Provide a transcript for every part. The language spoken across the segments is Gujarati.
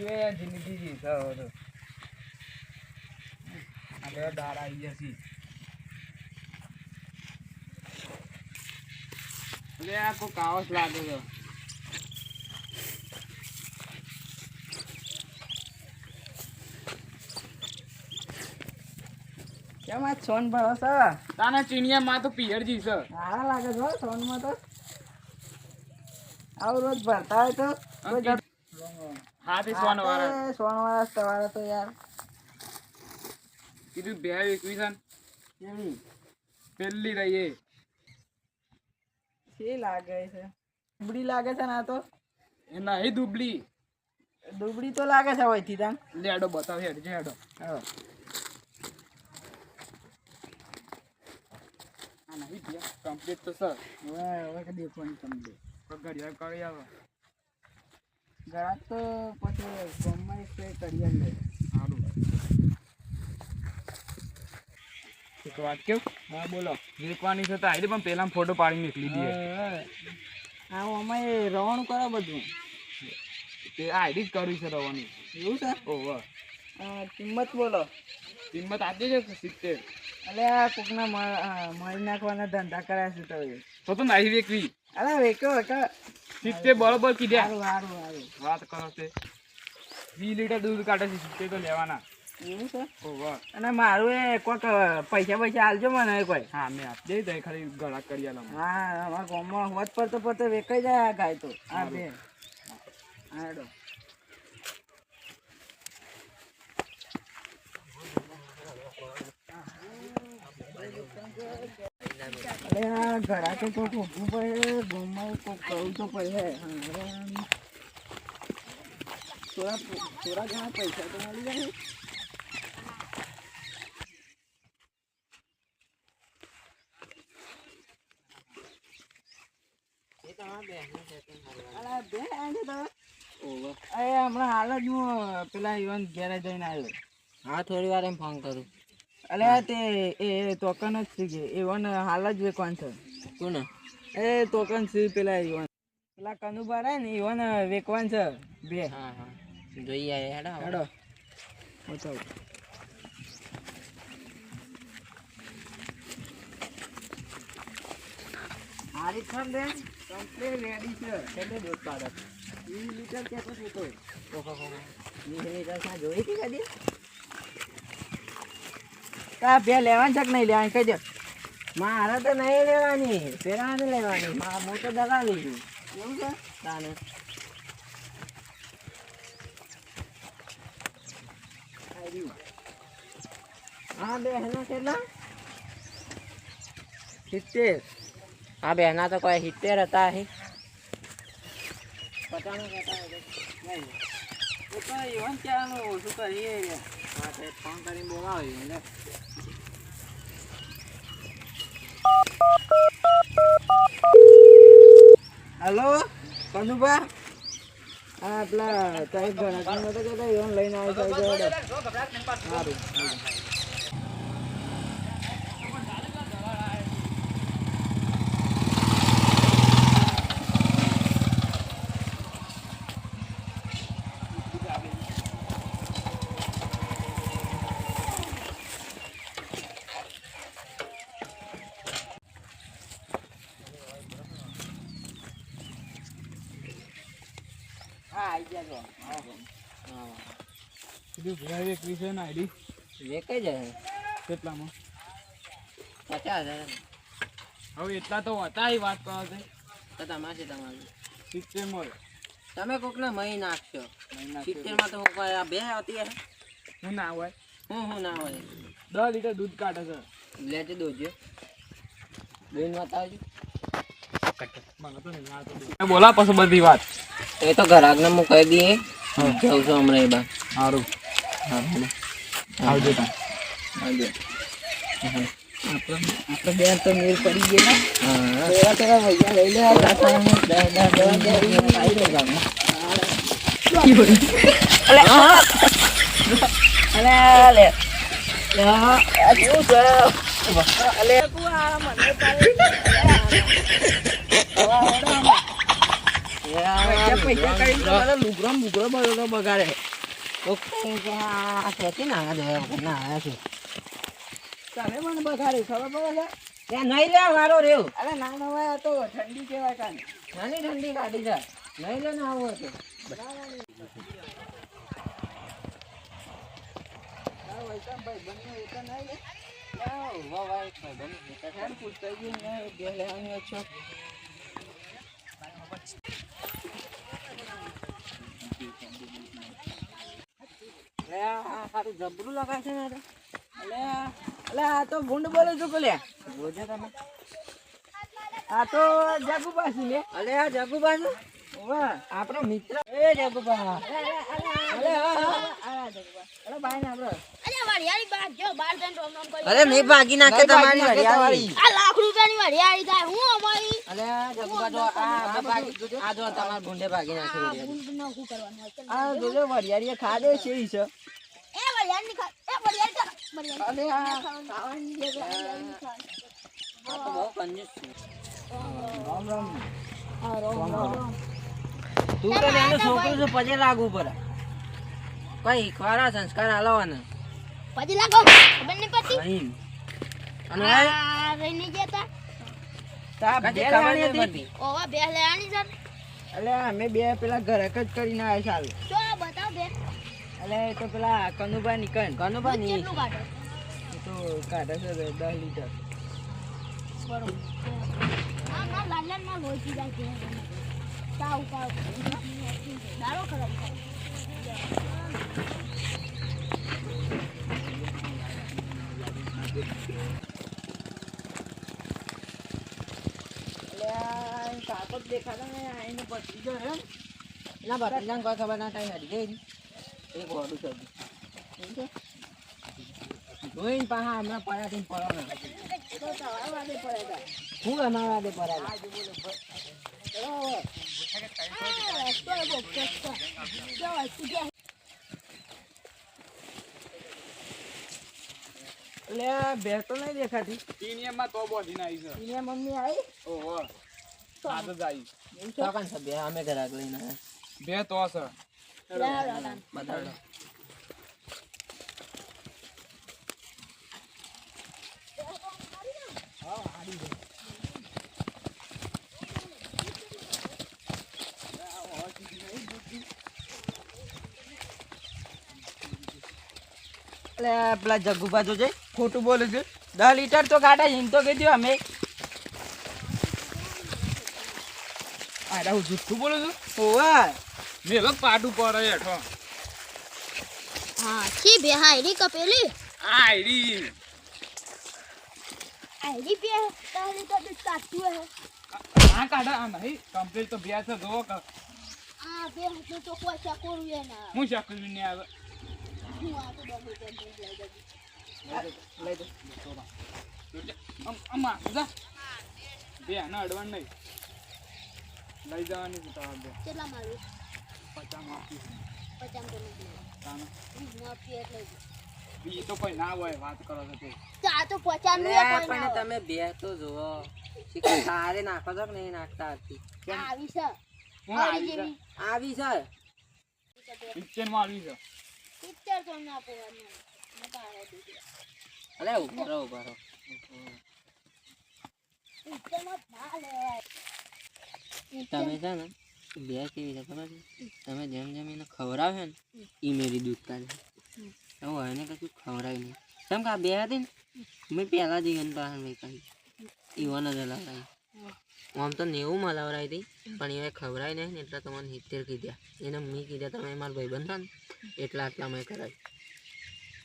એ જિંદગી જી સર આ દાડા આવી જશે એટલે આ કોઈ કાવસ લાગે છે કેમ આ સોન ભરોસો તાના ચીનિયા માં તો પિયરજી છે સારા લાગે છે સોનમાં તો આવું રોજ ભરતા હોય તો હા તે સોન વાળા તમારે તો યાર કીધું બે એકવી છે કેવી પેલી રહી શી લાગે છે દુબળી લાગે છે ને આ તો એ નહીં દુબળી દુબળી તો લાગે છે હોયથી તાન લેડો બતાવ હેડ જે હેડો હા આ નહીં ભૈયા કમ્પ્લીટ તો સર હવે કે દેખવાની તમને ઘડિયાળ કરી આવે ઘણા તો પછી ગમમાં સ્પ્રે કરી લે સારું એક વાત કેવું હા બોલો વેચવાની છે તો આવી પણ પેલા ફોટો પાડીને નીકળી દઈએ હા અમારે રવાનું કરો બધું તે આઈડી જ કરવી છે રવાની એવું છે ઓહો કિંમત બોલો કિંમત આપી છે 70 અલે આ કોકના મારી નાખવાના ધંધા કર્યા છે તો નહીં વેચવી અરે વેકો વેકો 70 બરોબર કીધા સારું સારું સારું વાત કરો છે 20 લીટર દૂધ કાઢે છે 70 તો લેવાના એવું છે ઓહો અને મારું એ કોઈક પૈસા આલજો મને કોઈ હા મેં આપી દઈ તો ખાલી ગળા કરી આલો હા અમારા ગામમાં હોત પડતો વેકાઈ જાય આ ગાય તો આ બે હાડો અરે આ ઘરા કે તો ખોટું પડે ગામમાં કોક કરવું તો પડે થોડા ઘણા પૈસા તો મળી જાય હમણાં હાલ જ હું પેલા ઈવન ઘેરે જઈને આવ્યો હા થોડી વાર એમ ફોન કરું અલે તે એ ટોકન જ છે ઈવન હાલ જ વેકવાન છે કોને એ ટોકન છે પેલા ઈવન પેલા કનુભા રહે ને ઈવન વેકવાન છે બે હા હા જોઈએ હેડો હેડો બતાવો હારી ખાન દે કમ્પ્લીટ રેડી છે એટલે દોસ્ત પાડે 20 લીટર કેતો છે તો ઓહો 20 લીટર સા જોઈ કે કદી તા બે લેવાનું છે કે નહીં લેવાની કહેજો મારે તો નહીં લેવાની પેલા ને લેવાની મા મોટો દલા લીધી એવું છે તાને હા બે હેના કેટલા 70 આ બેના તો કોઈ 70 હતા અહીં 50 હતા નહીં એ તો ઈવન ક્યાંનું ઓછું કરીએ હા તે ફોન કરીને બોલાવ્યું લે હેલો કનુભા હા પેલા સાહેબ ઘણા તો કહેતા ઈવન લઈને આવી સાહેબ સારું કીધું ભેળ વેચવી છે ને આઈડી વેકાઈ જાય કેટલામાં 50,000 હવે એટલા તો હતા એ વાત કરો છે તો તમારે તમારું 70 મળે તમે કોકને મહી નાખશો મહિના 70 માં તો હું કોઈ આ બે હતી યાર હું ના હોય હું ના હોય 10 લીટર દૂધ કાઢે છે લેજે દોજો બેન બતાવજો બોલા પછી બધી વાત એ તો ઘરાકને હું કહી દઈએ જાઉં છું હમણાં એ બા સારું આવજો તા આવજો આપણે બેન તો મેર પડી ગઈ ને હા થોડા પૈસા લઈ લે પૈસા કરીને તો મારો લુગડો બુગડો બધો બગાડે. કોક કહે કે આ ખેતી ના જોયા વગર ના આયા છે. તમે મને બગાડ્યું ખબર પડે છે? ત્યાં નહીં લે વારો રહ્યો. અરે ના ના હોય તો ઠંડી કહેવાય કાને. નાની ઠંડી કાઢી જાય. નહીં લે ને આવું હતું. જબરું લગાય છે ને એટલે આ તો ગુંડ બોલે છું પેલે જોજે તમે. આ તો જગુબા છે લે. અલે આ જગુબા છે. વાહ આપણો મિત્ર એ જગુબા. અરે નહીં ભાગી નાખે તમારી હરિયાળી. આ લાખ રૂપિયાની હરિયાળી થાય હું અમારી. અલે જગુબા તો આ જો તમાર ગુંડે ભાગી નાખે. શું કરવાનું હોય? આ જોજો હરિયાળી ખાધે છે ઈ છે. એ વરિયાળી ખા એ વરિયાળી ખા અલે આ ખાવાની દે તો હરિયાળી ખા. આ તો બહુ કંજૂસ છે. રામ રામ. તું તો એનો છોકરો છે પછી લાગવું પડે. કઈ ખરા સંસ્કાર આલવાના. પછી લાગો ખબર નહીં પડતી. નહીં. અને આ રહીને જતા તા બે લેવાની હતી. ઓવા બે લેવાની છે. અલે અમે બે પેલા ઘરક જ કરીને આયા ચાલ. જો આ બતાવ બે. અલે એ તો પેલા કનુબા નીકળ. કનુબા ની કેટલું કાઢો? તો કાઢે છે 10 લીટર. બરોબર. ના ના લાલન માં લોહી જાય છે. તાવ તાવ. દારો ખરાબ થાય. કાપડ દેખાતા ને આઈને પછી જો હે ના બતાજાન કોઈ ખબર ના થાય હડી ગઈ એક ઓડું છે જોઈન પાહા હમણાં પડાથી પડો ને તો તમારા વાદે પડેગા હું અમારા વાદે પડેગા આજે બોલો બરોબર લે બે તો નહીં દેખાતી ટીનિયમમાં તો બોધીને આવી છે. ઈને મમ્મી આવી ઓહો આ તો જાય તો કાન છે બે અમે ઘરાક લઈને બે તો છે. બતાડો પેલા જગ્ગુબા જો છે ખોટું બોલે છે 10 લીટર તો કાઢે એમ તો કહી દો અમે આ હું જુઠ્ઠું બોલું છું. ઓવા મેં લગ પાટું પર હેઠો હા છી બે હાઈડી કપેલી આઈડી હાઈડી બે તારી તો દૂધ કાઢતું હે આ કાઢા આ નહીં કમ્પ્લીટ તો બે છે જો આ બે હું તો કોઈ ચકોરું હે ના હું શકું ને આવે હું આ તો બહુ ટેન્શન લઈ દઉં લઈ દે અમા જા બે ના અડવાન નહીં લઈ જવાની છે તમારે બે કેટલા મારું 50 માં આપી 50 તો નથી તાને માફી એટલે બી તો કોઈ ના હોય વાત કરો તો તે આ તો 50 નું કોઈ પણ ના તમે બે તો જુઓ શીખા સારે નાખો છો કે નહીં નાખતા હતી આવી છે હું હરી આવી છે જેવી આવી છે પિક્ચર માં આવી છે પિક્ચર તો ના પોવાનું મકાળે દીધી અલે ઉભરો ઉભરો પિક્ચર માં ના લેવાય તમે છે ને બે કેવી છે ખબર છે તમે જેમ જેમ એને ખવડાવે ને ઈ મેરી દૂધ કાઢે એવું એને કશું ખવડાય નહીં કેમ કે આ બે હતી ને મેં પહેલા જ એને પાસે મેં કહી ઈવન જ હલાવડાવી આમ તો 90 માં હલાવડાવી હતી પણ એ ખવડાય નહીં ને એટલે તમને 70 કીધા એને મેં કીધા તમે મારા ભાઈબંધ હતા ને એટલા આટલા મેં કરાવી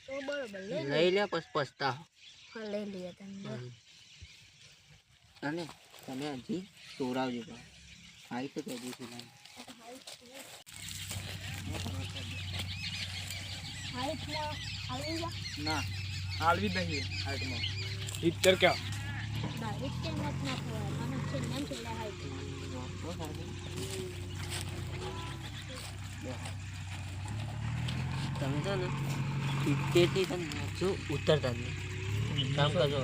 તો બરોબર લઈ લે પછી પછતાવો લઈ લઈએ તમે અને તમે હજી ચોરાવજો આવી તો હજી સુધી હાઈટમાં આવી જા ના હાલવી જ નહીં હાઈટમાં પિક્ચર ક્યાં ડાયરેક્ટ કેમ ના પોવા મને છે નામ છે હાઈટ તમે છે ને 70 થી તમે જો ઉતરતા જ નહીં કામ કરજો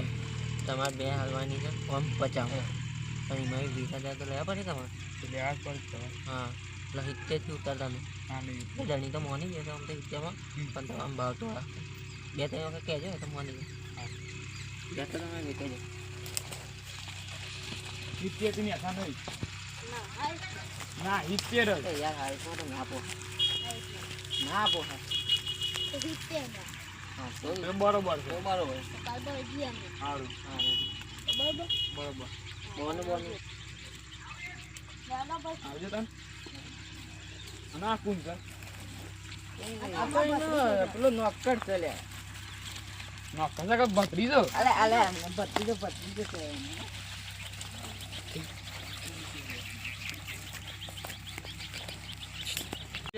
તમારે બે હાલવાની છે આમ 50 પણ એમાં 20,000 તો લેવા પડે તમારે. એટલે આ જ પડશે હવે. હા એટલે 70 થી ઉતારતા નહીં. હા નહીં જણી તો મોની જશે આમ તો 70માં, પણ તમામ ભાવ તો આ 2-3 વખત કહેજો તો મોની જાય. બે તો તમે વેચાઈ જાય. 70 થી નેસા નહીં. ના હાલ ના 70 જ. એ યાર હાઈટમાં તો ના પોહાય. ના પોહાય. તો હિત્તેર ના હા તો એ બરોબર છે. તો બરોબર. કાલ તો એટલે એમ સારું હા બરોબર બરોબર બોનું બોનું દાદા પછી આવજો તને. અને આ કોણ છે? આ તો એનો પેલો નોકર છે લે. ના કશા કે ભત્રીજો. અલે ભત્રીજો છે.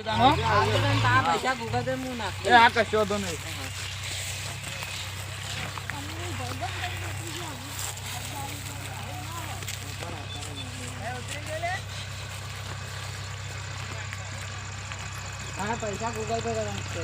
તાનો? આ પૈસા ગૂગલ પે હું નાખી. એ આ કશો વાંધો નહીં. હા પૈસા ગૂગલ પે કરવાનું છે.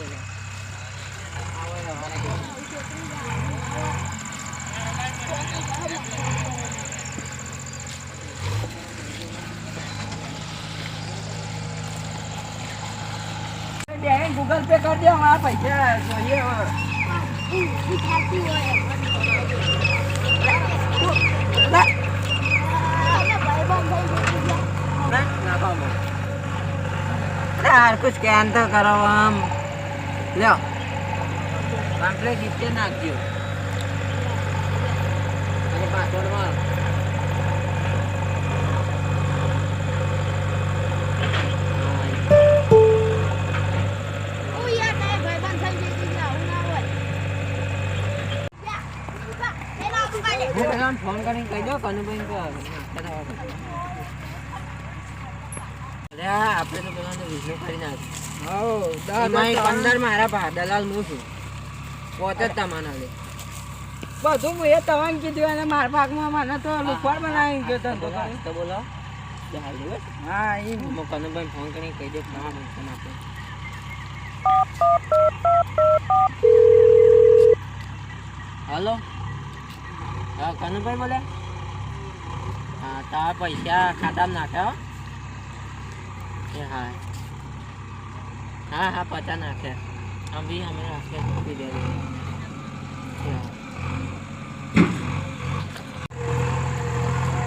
ગૂગલ પે કરી દે મારા પૈસા જોઈએ થાકી હોય यार कुछ स्कैन तो करो हम लो कंप्लीट जितने नाखियो अरे पासवर्ड मार ઓ યાર તારે ભાઈબંધ થઈ જતી છે આવું ના હોય યા ઉભા એના ઉભા લે मैं पहले फोन करके कह दो कनुભાઈ को अरे આપણે તો પેલાને વિડિયો કરી નાખ હો એમાં 15 મારા ભા દલાલ હું છું પોતે જ તમારા લે બધું હું એ તવાન કીધું અને મારા ભાગમાં મને તો લુફાડ બનાવી ગયો તને તો બોલો જહાલ દિવસ હા ઈ હું કનુભાઈ ફોન કરીને કહી દે તમારા પૈસા નાખો हेलो हाँ कनुभाई बोले हाँ तारा पैसा खाता में नाखे हो हाँ हाँ हाँ पता नाखे हम भी हमें रास्ते भी दे रहे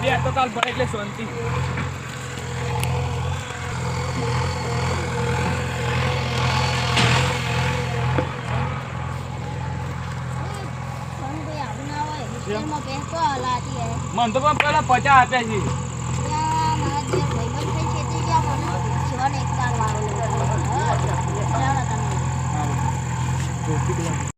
બે તો કાલ ભરે એટલે શાંતિ. કોણ કોઈ આવું ના હોય હિત્તેરમાં બેસો લાતી હે મને તો પણ પેલા 50 આપ્યા છે. ત્યાં મારા જે